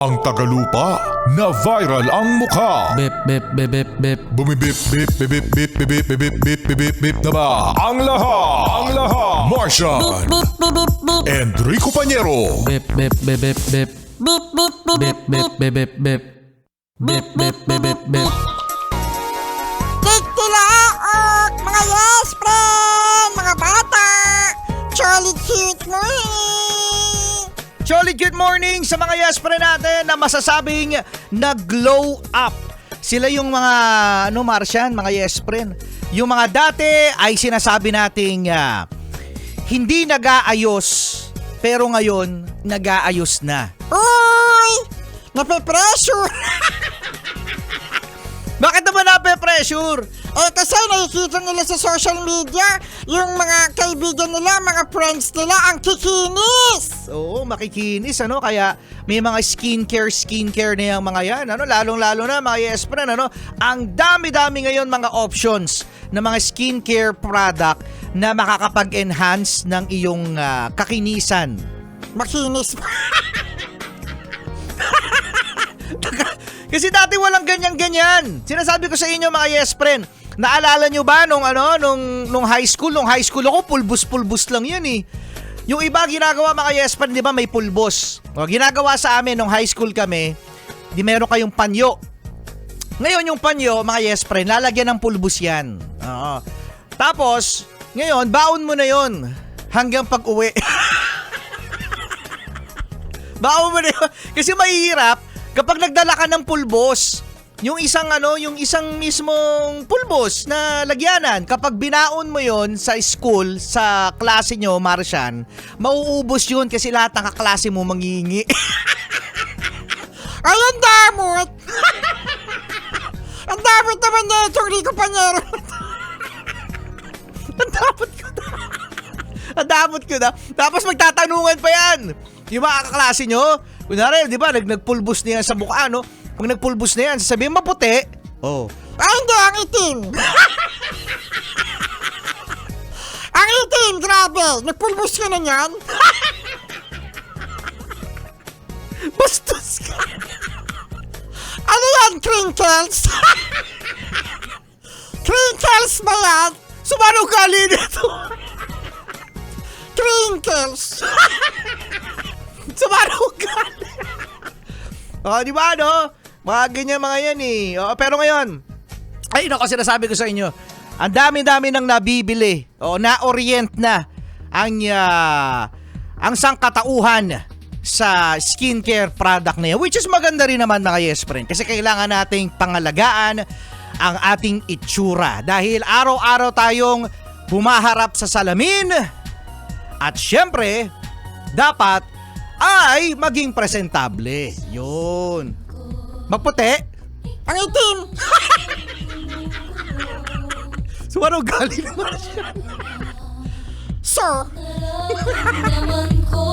Ang tagalupa na viral ang mukha. Bip, bip, bip, bip, bip. Bumibip, bip, bip, bip, bip, bip, bip, bip, bip, bip, bip na ba? Ang lahat. Martian. Enrico Pañero. Bip, bip, bip, bip, bip. Bip, bip, bip, bip, bip, bip, bip. Bip, bip, bip, bip, bip. Tilaok, mga yes friend, mga bata. Jolly cute mo Jolly good morning sa mga yes friend natin na masasabing nag-glow up. Sila yung mga, Martian, mga yes friend. Yung mga dati ay sinasabi nating hindi nag-aayos, pero ngayon nag-aayos na. Uy, nape-pressure. Bakit naman nape-pressure? Kasi nakikita nila sa social media, yung mga kaibigan nila, mga friends nila, ang kikinis. Oo, makikinis, Kaya may mga skincare na yung mga yan, Lalong-lalo na mga yes friend, Ang dami-dami ngayon mga options na mga skincare product na makakapag-enhance ng iyong kakinisan. Makinis. Kasi dati walang ganyan-ganyan. Sinasabi ko sa inyo mga yes friend, naalala nyo ba nung high school? Nung high school ako, pulbos-pulbos lang yun eh. Yung iba ginagawa mga yes friend, di ba may pulbos. O, ginagawa sa amin nung high school kami, di meron kayong panyo. Ngayon yung panyo, mga yes friend, lalagyan ng pulbos yan. Oo. Tapos, ngayon, baon mo na yon hanggang pag-uwi. Baon mo na yun. Kasi mahihirap kapag nagdala ka ng pulbos, yung isang mismong pulbos na lagyanan, kapag binaon mo yon sa school, sa klase nyo, Martian, mauubos yun kasi lahat ng kaklase mo mangingi. Ay, ang damot. Ang damot naman na itong Rico Pañero. Ang damot ko na. Tapos magtatanungan pa yan. Yung mga kaklase nyo, kunwari, di ba, nagpulbos na yan sa mukha, Pag nagpulbos na yan, sasabihin maputi. Oh. Ay, hindi, ang itim. Ang itim, grabe. Nagpulbos ka na yan. Bastos ka. Ano yan, crinkles? Crinkles ba yan? Sumano gali nito? Crinkles. Sumano gali. Di ba, Mga ganyan mga yan eh. Pero ngayon, kasi sinasabi ko sa inyo, ang dami-dami nang nabibili. Na-orient na ang sangkatauhan sa skincare product na yan. Which is maganda rin naman mga yes friend. Kasi kailangan nating pangalagaan ang ating itsura. Dahil araw-araw tayong humaharap sa salamin. At syempre, dapat ay maging presentable. Yun. Magputi. Ang itim. So ano galing naman siya? So, Naman ko